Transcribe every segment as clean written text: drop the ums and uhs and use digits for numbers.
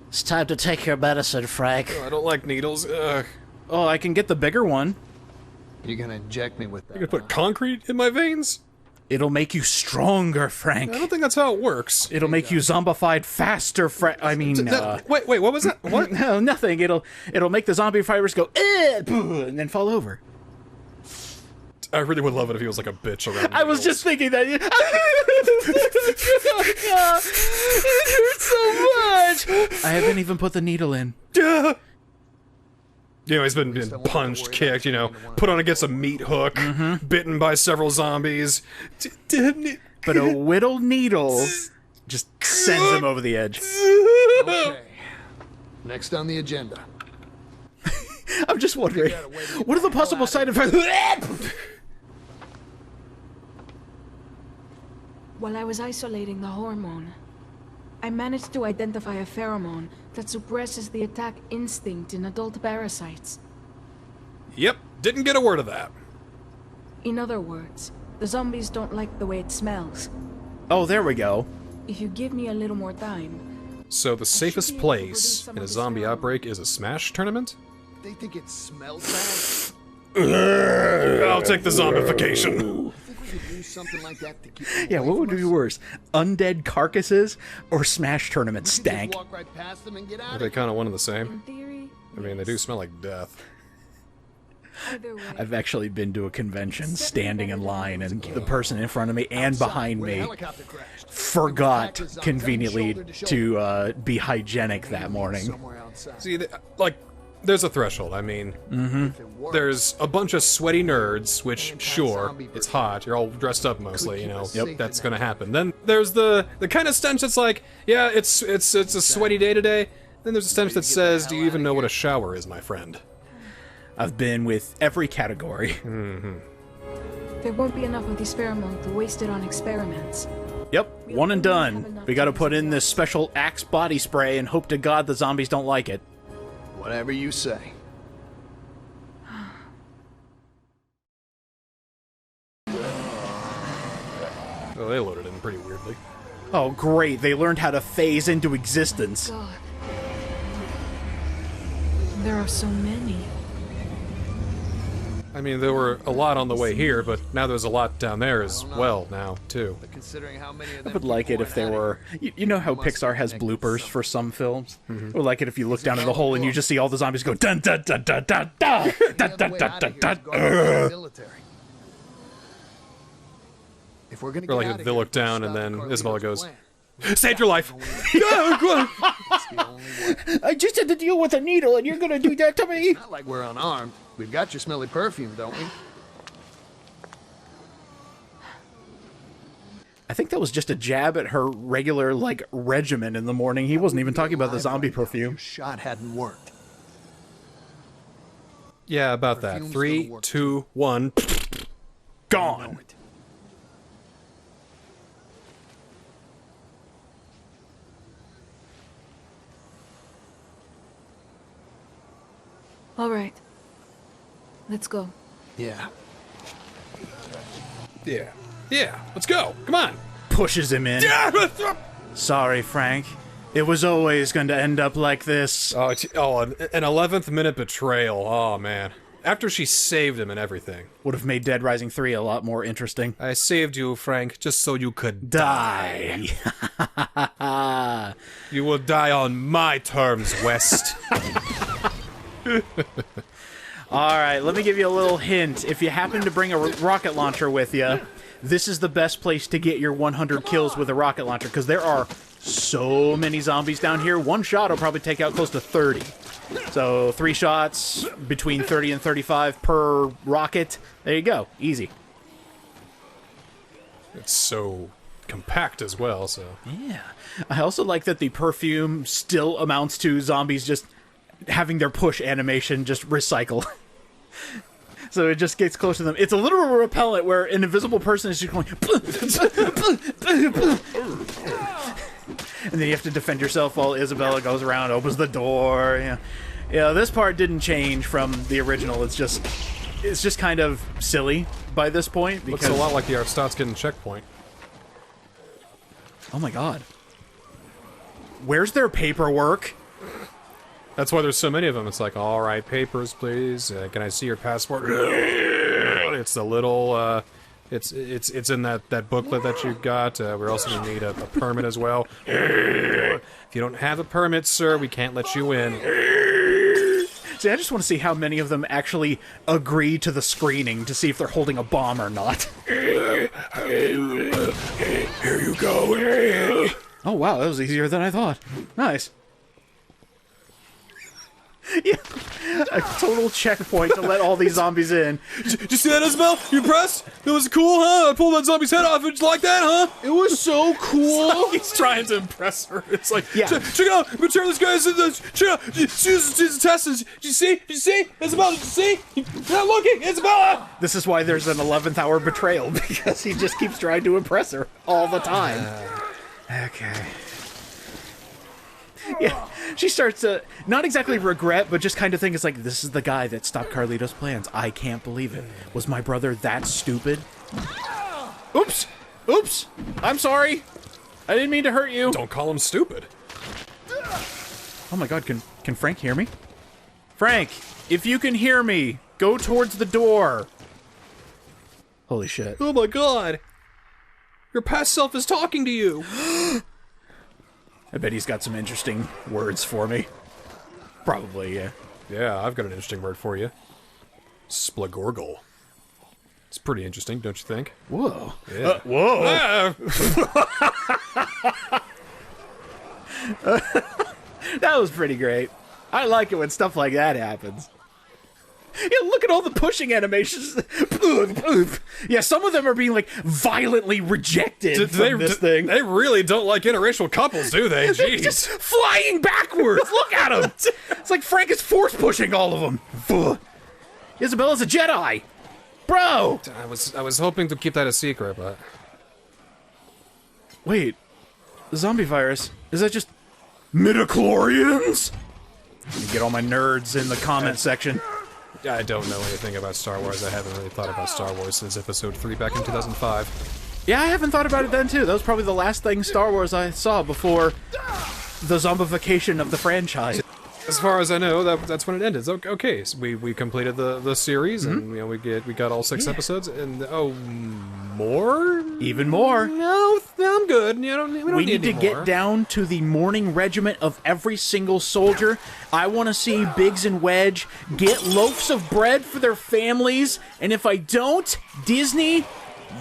It's time to take your medicine, Frank. Oh, I don't like needles. Ugh. Oh, I can get the bigger one. You're gonna inject me with that. You gonna put concrete in my veins? It'll make you stronger, Frank. I don't think that's how it works. It'll make you zombified faster, Frank. I mean, Wait, what was that? What? No, nothing. It'll make the zombie fibers go, and then fall over. I really would love it if he was like a bitch around. I was just thinking that. It hurts so much. I haven't even put the needle in. You know, he's been punched, kicked, you know, put on against a meat hook, bitten by several zombies. But a whittled needle just sends him over the edge. Okay. Next on the agenda. I'm just wondering, what are the possible side effects? While I was isolating the hormone, I managed to identify a pheromone that suppresses the attack instinct in adult parasites. Yep, didn't get a word of that. In other words, the zombies don't like the way it smells. Oh, there we go. If you give me a little more time... So the safest place in a zombie outbreak is a Smash tournament? They think it smells bad. I'll take the zombification. I think we could use something like that to keep Yeah, what would be worse? Undead carcasses or Smash tournament stank? walk right past them and get out Are of they kind of one and the same? In theory, I mean, they do smell like death. either way, I've actually been to a convention standing in line and the person in front of me and behind me helicopter crashed. forgot conveniently to be hygienic that morning. Somewhere outside. See, like, there's a threshold. I mean, there's a bunch of sweaty nerds, which, sure, it's hot. You're all dressed up mostly, you know. Yep. That's gonna happen. Then there's the kind of stench that's like, yeah, it's a sweaty day today. Then there's a stench that says, do you even know what a shower is, my friend? I've been with every category. there won't be enough of this pheromone to waste it on experiments. Yep, one and done. We gotta put in this special Axe body spray and hope to God the zombies don't like it. Whatever you say. Oh, they loaded in pretty weirdly. Oh great, they learned how to phase into existence. God. There are so many. I mean, there were a lot on the way here, but now there's a lot down there as well now, too. Considering how many of I them would like it if there were... You know how Pixar has bloopers for some films? I would like it if you look down in the hole and you just see all the zombies go dun dun dun dun dun dun dun dun dun dun dun. If we're gonna Or like get if out they of look here, down and stop then Carlito's Isabella goes, plan. "Saved your life!" It's the only way. I just had to deal with a needle and you're gonna do that to me? Not like we're unarmed. We've got your smelly perfume, don't we? I think that was just a jab at her regular, like, regimen in the morning. He wasn't even talking about the zombie perfume. Your shot hadn't worked. Yeah, about that. Perfume's 3, gonna work. 2, 1. Gone. All right. Let's go. Yeah. Yeah. Yeah, let's go. Come on. Pushes him in. Sorry, Frank. It was always going to end up like this. Oh, an 11th minute betrayal. Oh, man. After she saved him and everything. Would have made Dead Rising 3 a lot more interesting. I saved you, Frank, just so you could Die. You will die on my terms, West. Alright, let me give you a little hint. If you happen to bring a rocket launcher with you, this is the best place to get your 100 kills with a rocket launcher, because there are so many zombies down here. One shot will probably take out close to 30. So 3 shots, between 30 and 35 per rocket. There you go. Easy. It's so compact as well, so... Yeah. I also like that the perfume still amounts to zombies just having their push animation just recycle. So it just gets close to them. It's a literal repellent where an invisible person is just going... And then you have to defend yourself while Isabella goes around, opens the door. Yeah, this part didn't change from the original. It's just kind of silly by this point. Because... Looks a lot like the Arstotzkin checkpoint. Oh my god. Where's their paperwork? That's why there's so many of them. It's like, all right, papers, please. Can I see your passport? It's the little, it's in that booklet that you got. We're also gonna need a permit as well. If you don't have a permit, sir, we can't let you in. See, I just want to see how many of them actually agree to the screening to see if they're holding a bomb or not. Here you go. Oh wow, that was easier than I thought. Nice. Yeah, a total checkpoint to let all these zombies in. Did you see that, Isabel? You impressed? It was cool, huh? I pulled that zombie's head off. It's like that, huh? It was so cool. He's trying to impress her. It's like, Yeah. check it out. I'm gonna turn this guy's. Check it out. She's the testers. Did you see? Did you see? Isabel, did you see? You're not looking, Isabella. This is why there's an 11th hour betrayal, because he just keeps trying to impress her all the time. Okay. Yeah, she starts to, not exactly regret, but just kind of think it's like, this is the guy that stopped Carlito's plans. I can't believe it. Was my brother that stupid? Oops! Oops! I'm sorry! I didn't mean to hurt you! Don't call him stupid. Oh my god, can Frank hear me? Frank, if you can hear me, go towards the door! Holy shit. Oh my god. Your past self is talking to you. I bet he's got some interesting words for me. Probably, yeah. Yeah, I've got an interesting word for you. Splagorgle. It's pretty interesting, don't you think? Whoa. Yeah. Whoa! That was pretty great. I like it when stuff like that happens. Yeah, look at all the pushing animations. Yeah, some of them are being, like, violently rejected from this thing. They really don't like interracial couples, do they? They're Jeez. just flying backwards. Look at them. It's like Frank is force pushing all of them. Isabella's a Jedi. Bro. I was hoping to keep that a secret, but... Wait. The zombie virus. Is that just midichlorians? Let me get all my nerds in the comment section. I don't know anything about Star Wars. I haven't really thought about Star Wars since Episode 3 back in 2005. Yeah, I haven't thought about it then, too. That was probably the last thing Star Wars I saw before the zombification of the franchise. As far as I know, that's when it ended. Okay, so we completed the series, and you know we got all 6 episodes, and more? Even more. No, I'm good. We don't We need need to get down to the morning regiment of every single soldier. I want to see Biggs and Wedge get loaves of bread for their families, and if I don't, Disney,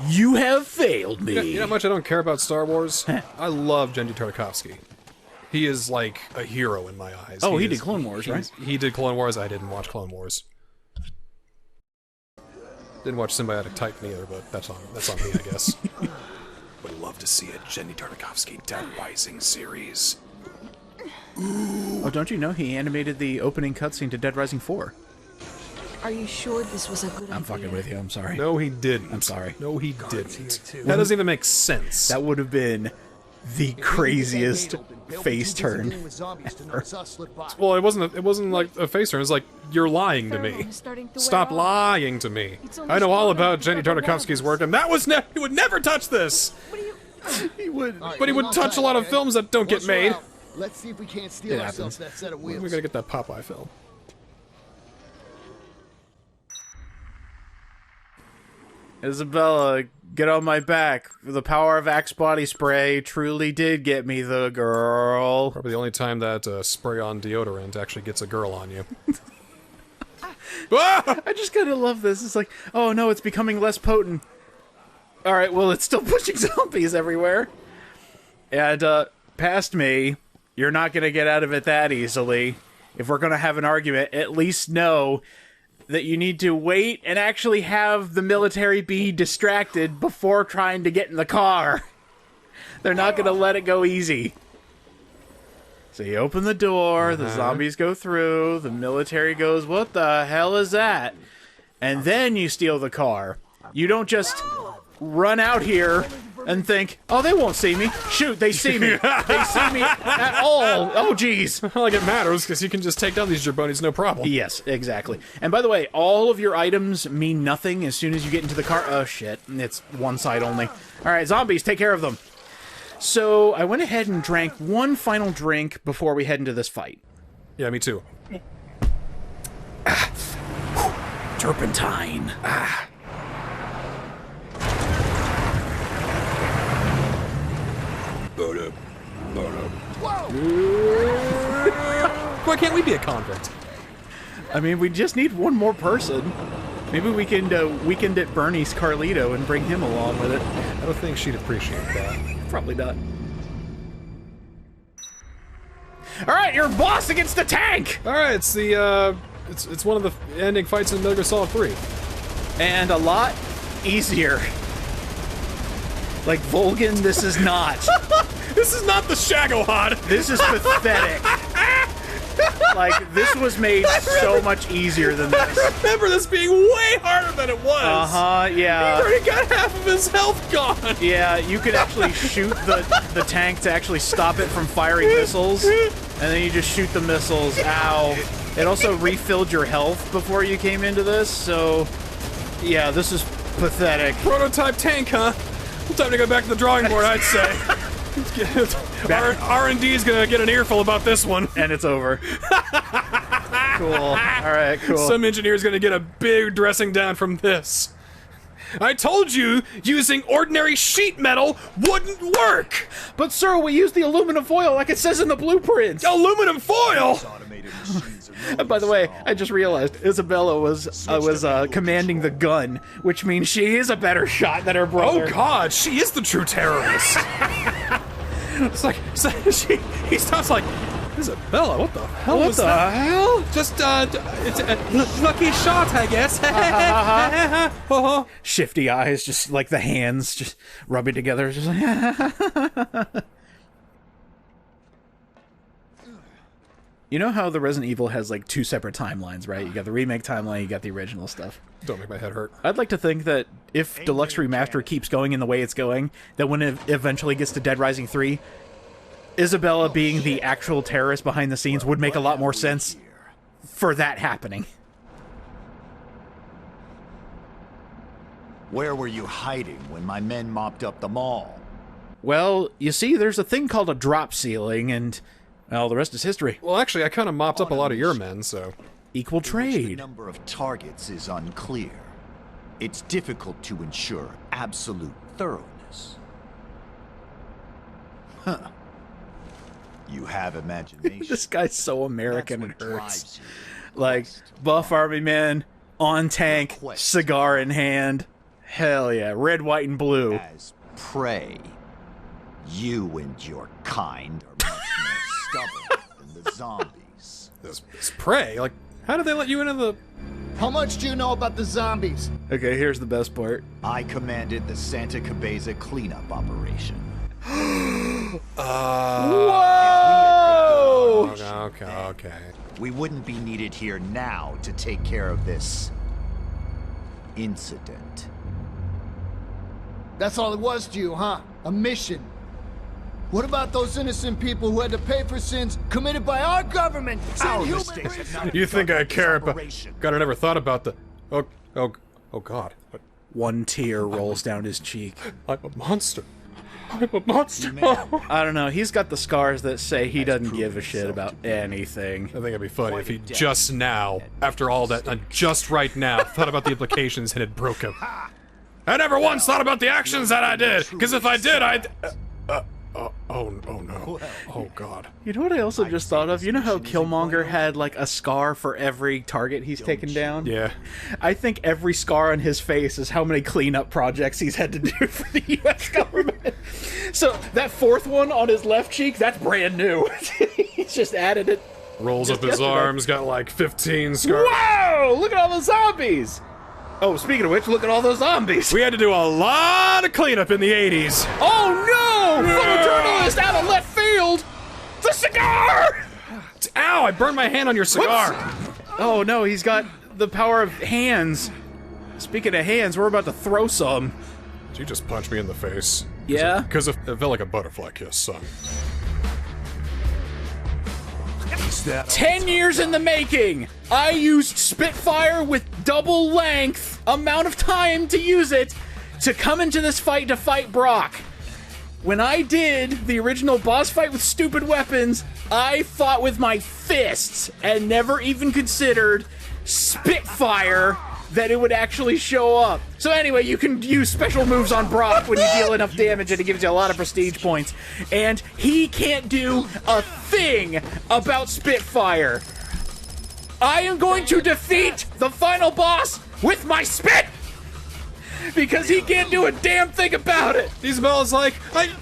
you have failed me. You know how much I don't care about Star Wars? I love Genndy Tarkovsky. He is like a hero in my eyes. Oh, he did Clone Wars, right? He did Clone Wars. I didn't watch Clone Wars. Didn't watch Symbiotic Titan either, but that's on me, I guess. Would love to see a Genndy Tarkovsky Dead Rising series. Oh, don't you know he animated the opening cutscene to Dead Rising 4? Are you sure this was a good idea? I'm fucking with you, I'm sorry. No, he didn't. I'm sorry. No, he didn't. That doesn't even make sense. That would have been the craziest face turn. Well, it wasn't like a face turn. It was like, you're lying to me. Stop lying to me. I know all about Genndy Tarkovsky's work, and that was he would never touch this. He would. But he would touch a lot of films that don't get made. Let's see if we can't steal ourselves that set of wheels. We gotta get that Popeye film. Isabella, get on my back. The power of Axe body spray truly did get me the girl. Probably the only time that spray-on deodorant actually gets a girl on you. Ah! I just kind of love this. It's like, oh no, it's becoming less potent. Alright, well, it's still pushing zombies everywhere. And, past me, you're not gonna get out of it that easily. If we're gonna have an argument, at least know that you need to wait and actually have the military be distracted before trying to get in the car. They're not gonna let it go easy. So you open the door, the zombies go through, the military goes, what the hell is that? And then you steal the car. You don't just run out here and think, oh, they won't see me. Shoot, they see me. They see me at all. Oh, jeez. Not like it matters, because you can just take down these jabronis, no problem. Yes, exactly. And by the way, all of your items mean nothing as soon as you get into the car. Oh, shit. It's one side only. All right, zombies, take care of them. So I went ahead and drank one final drink before we head into this fight. Yeah, me too. Turpentine. Why can't we be a convict? I mean, we just need one more person. Maybe we can weekend at Bernie's Carlito and bring him along with it. I don't think she'd appreciate that. Probably not. All right, you're boss against the tank, All right, it's the it's one of the ending fights in Metal Gear Solid 3. and a lot easier. Like Volgan, this is not. This is not the Shagohod. This is pathetic. Like, this was made so much easier than this. I remember this being way harder than it was. Yeah. He already got half of his health gone. Yeah, you could actually shoot the tank to actually stop it from firing missiles, and then you just shoot the missiles. Ow. It also refilled your health before you came into this, so yeah, this is pathetic. Prototype tank, huh? Time to go back to the drawing board, I'd say. R&D is gonna get an earful about this one. And it's over. Cool. Alright, cool. Some engineer's gonna get a big dressing down from this. I told you using ordinary sheet metal wouldn't work! But sir, we used the aluminum foil like it says in the blueprint! Aluminum foil! By the way, I just realized Isabella was commanding the gun, which means she is a better shot than her brother. Oh god, she is the true terrorist! It's like, he stops like, Isabella, what the hell was that? hell? Just, it's a lucky shot, I guess. Shifty eyes, just like the hands, just rubbing together. Just like You know how the Resident Evil has like 2 separate timelines, right? You got the remake timeline, you got the original stuff. Don't make my head hurt. I'd like to think that if Deluxe Remaster keeps going in the way it's going, that when it eventually gets to Dead Rising 3, Isabella being the actual terrorist behind the scenes would make a lot more sense for that happening. Where were you hiding when my men mopped up the mall? Well, you see, there's a thing called a drop ceiling, and, well, the rest is history. Well, actually, I kind of mopped up a lot of your men, so... Equal The trade. number of targets is unclear. It's difficult to ensure absolute thoroughness. Huh. You have imagination. This guy's so American That's it what hurts. drives you. Like, buff army man, on tank, cigar in hand. Hell yeah, red, white, and blue. As prey, you and your kind are much more stubborn than the zombies. This prey? Like, how did they let you into the... How much do you know about the zombies? Okay, here's the best part. I commanded the Santa Cabeza cleanup operation. Whoa! Okay. We wouldn't be needed here now to take care of this incident. That's all it was to you, huh? A mission. What about those innocent people who had to pay for sins committed by our government? Our Human mistakes have not You think I affected care this about... operation. God, I never thought about the... Oh God. What? One tear rolls down his cheek. I'm a monster. I'm a monster. I don't know, he's got the scars that say he doesn't give a shit about anything. I think it'd be funny if he just now, after all that, just right now, thought about the implications and it broke him. I never once thought about the actions that I did, because if I did, I'd... oh no. Oh God. You know what I also just thought of? You know how Killmonger had, like, a scar for every target he's taken down? Yeah. I think every scar on his face is how many cleanup projects he's had to do for the U.S. government. So, that 4th one on his left cheek, that's brand new. He's just added it. Rolls Just up his yesterday. arms, got like 15 scars. Whoa! Look at all the zombies! Oh, speaking of which, look at all those zombies! We had to do a lot of cleanup in the 80s. Oh no! Photojournalist out of left field! The cigar! Ow, I burned my hand on your cigar. Oh no, he's got the power of hands. Speaking of hands, we're about to throw some. Did you just punch me in the face? Yeah? Because it felt like a butterfly kiss, son. 10 years in the making! I used Spitfire with double length amount of time to use it to come into this fight to fight Brock. when I did the original boss fight with stupid weapons, I fought with my fists and never even considered Spitfire that it would actually show up. So anyway, you can use special moves on Brock when you deal enough damage and it gives you a lot of prestige points. And he can't do a thing about Spitfire. I am going to defeat the final boss with my spit! Because he can't do a damn thing about it! Isabella's like, What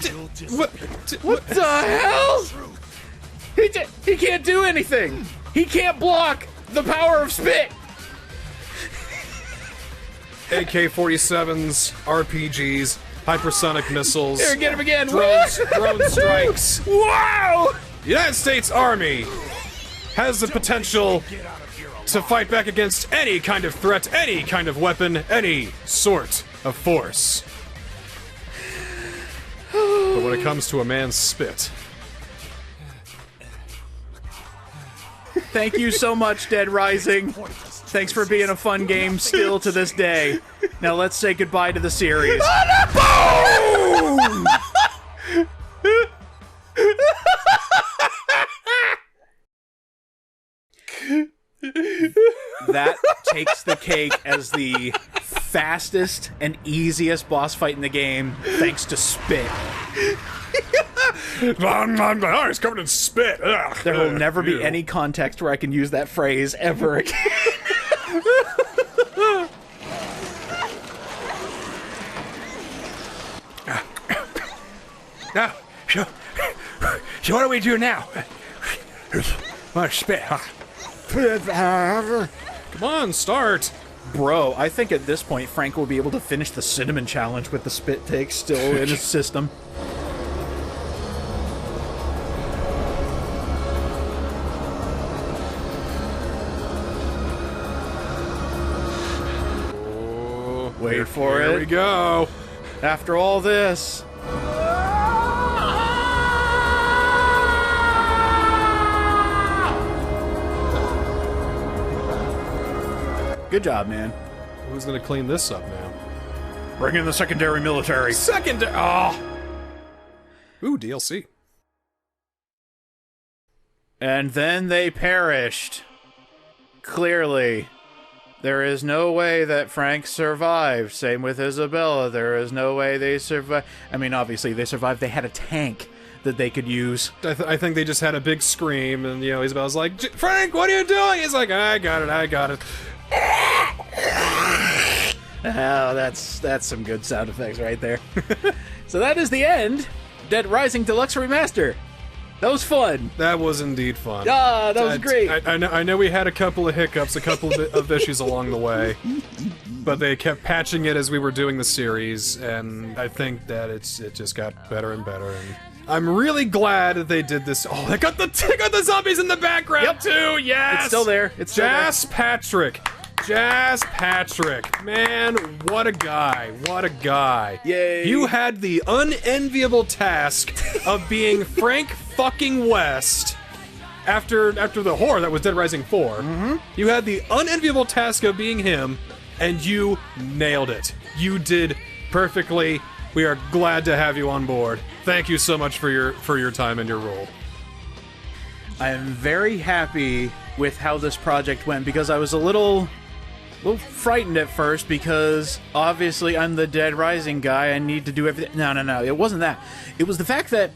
the hell? He can't do anything! He can't block the power of spit! AK-47s, RPGs, hypersonic missiles, Here, get him again! drone strikes. Wow! The United States Army has the potential to fight back against any kind of threat, any kind of weapon, any sort of force. But when it comes to a man's spit... Thank you so much, Dead Rising. Thanks for being a fun game still to this day. Now let's say goodbye to the series. Boom! That takes the cake as the fastest and easiest boss fight in the game, thanks to spit. It's covered in spit. Ugh. There will never be any context where I can use that phrase ever again. Now, so what do we do now? Much spit, huh? Come on, start. Bro, I think at this point Frank will be able to finish the cinnamon challenge with the spit take still in his system. Wait for it. Here we go. After all this. Good job, man. Who's gonna clean this up now? Bring in the secondary military. Oh! Ooh, DLC. And then they perished. Clearly. There is no way that Frank survived. Same with Isabella. There is no way they survived. I mean, obviously, they survived. They had a tank that they could use. I think they just had a big scream, and, you know, Isabella's like, Frank, what are you doing? He's like, I got it. Oh, that's some good sound effects right there. So that is the end. Dead Rising Deluxe Remaster. That was fun. That was indeed fun. Ah, that was great. I know we had a couple of hiccups, a couple of issues along the way, but they kept patching it as we were doing the series, and I think that it just got better and better. And I'm really glad that they did this. Oh, they got the zombies in the background too. Yes, It's still there. It's still Jas Patrick. Jas Patrick. Man, what a guy. What a guy. Yay. You had the unenviable task of being Frank fucking West after the horror that was Dead Rising 4. Mm-hmm. You had the unenviable task of being him, and you nailed it. You did perfectly. We are glad to have you on board. Thank you so much for your time and your role. I am very happy with how this project went because I was a little frightened at first because obviously I'm the Dead Rising guy. I need to do everything. No. It wasn't that. It was the fact that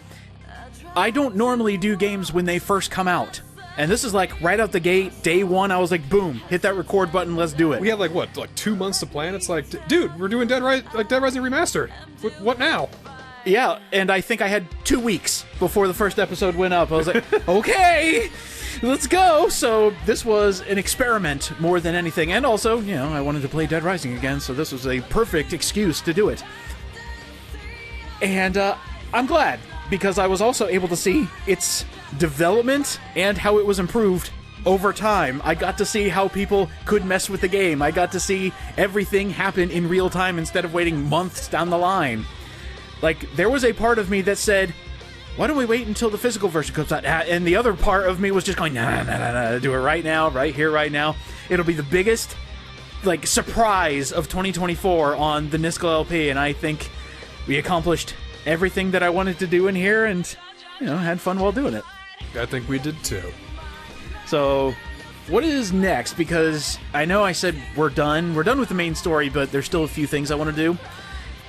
I don't normally do games when they first come out. And this is like right out the gate, day one, I was like, boom, hit that record button, let's do it. We had like 2 months to plan. It's like, dude, we're doing Dead Rising Remastered. What now? Yeah, and I think I had 2 weeks before the first episode went up. I was like, okay, let's go. So this was an experiment more than anything. And also, you know, I wanted to play Dead Rising again, so this was a perfect excuse to do it. And I'm glad, because I was also able to see its development and how it was improved over time. I got to see how people could mess with the game. I got to see everything happen in real time instead of waiting months down the line. Like, there was a part of me that said, why don't we wait until the physical version comes out? And the other part of me was just going, nah, do it right now, right here, right now. It'll be the biggest, surprise of 2024 on the Niskel LP, and I think we accomplished everything that I wanted to do in here, and had fun while doing it. I think we did too. So, what is next? Because I know I said we're done. We're done with the main story, but there's still a few things I want to do.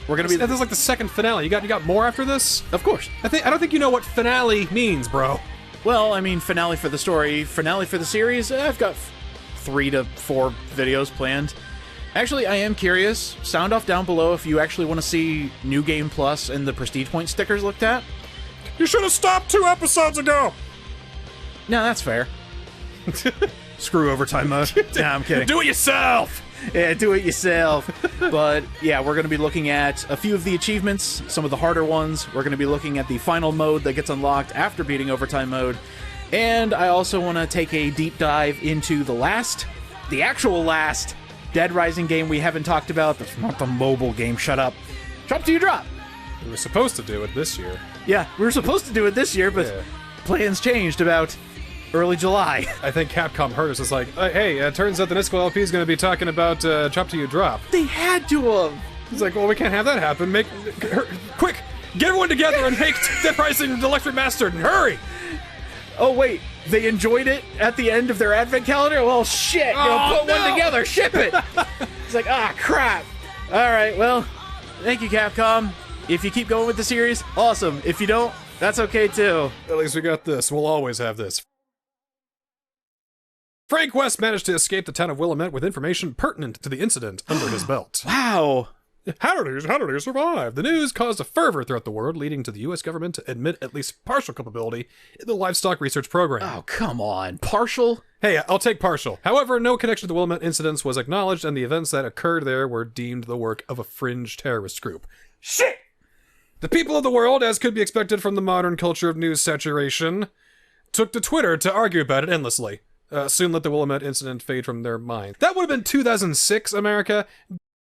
We're gonna be. This is like the second finale. You got more after this? Of course. I don't think you know what finale means, bro. Well, I mean, finale for the story, finale for the series. I've got 3 to 4 videos planned. Actually, I am curious. Sound off down below if you actually want to see New Game Plus and the Prestige Point stickers looked at. You should have stopped 2 episodes ago. No, that's fair. Screw overtime mode. Nah, I'm kidding. Do it yourself. Yeah, do it yourself. But yeah, we're going to be looking at a few of the achievements, some of the harder ones. We're going to be looking at the final mode that gets unlocked after beating overtime mode. And I also want to take a deep dive into the actual last Dead Rising game we haven't talked about. That's not the mobile game. Shut up. Drop to you drop. We were supposed to do it this year. Yeah, we were supposed to do it this year, but plans changed about early July. I think Capcom heard us. It's like, hey, it turns out the Nisco LP is going to be talking about Chop to You Drop. They had to have. It's like, well, we can't have that happen. Quick, get everyone together and make Dead Rising Deluxe Remastered, and hurry! Oh, wait, they enjoyed it at the end of their advent calendar? Well, shit, put one together, ship it! It's like, crap. Alright, well, thank you, Capcom. If you keep going with the series, awesome. If you don't, that's okay, too. At least we got this. We'll always have this. Frank West managed to escape the town of Willamette with information pertinent to the incident under his belt. Wow. How did he survive? The news caused a fervor throughout the world, leading to the U.S. government to admit at least partial culpability in the livestock research program. Oh, come on. Partial? Hey, I'll take partial. However, no connection to the Willamette incidents was acknowledged, and the events that occurred there were deemed the work of a fringe terrorist group. Shit! The people of the world, as could be expected from the modern culture of news saturation, took to Twitter to argue about it endlessly. Soon let the Willamette incident fade from their mind. That would have been 2006 America.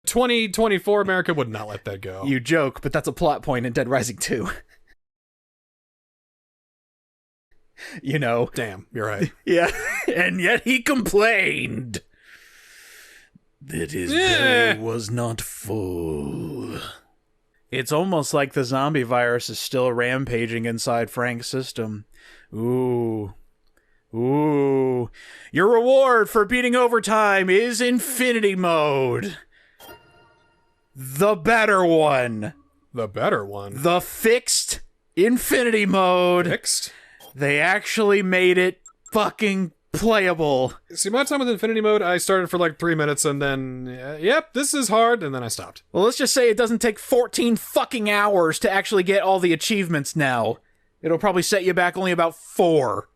2024 America would not let that go. You joke, but that's a plot point in Dead Rising 2. Damn, you're right. Yeah, and yet he complained that his belly was not full. It's almost like the zombie virus is still rampaging inside Frank's system. Ooh. Your reward for beating overtime is Infinity Mode. The better one. The better one? The fixed Infinity Mode. Fixed? They actually made it fucking playable. See, my time with Infinity Mode, I started for like 3 minutes and then, yep, this is hard, and then I stopped. Well, let's just say it doesn't take 14 fucking hours to actually get all the achievements now. It'll probably set you back only about 4.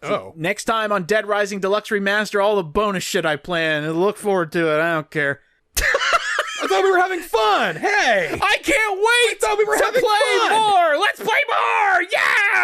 Oh. Next time on Dead Rising Deluxe Remaster, all the bonus shit I plan. Look forward to it. I don't care. I thought we were having fun. Hey! I can't wait I thought we were to having play fun. more. Let's play more. Yeah!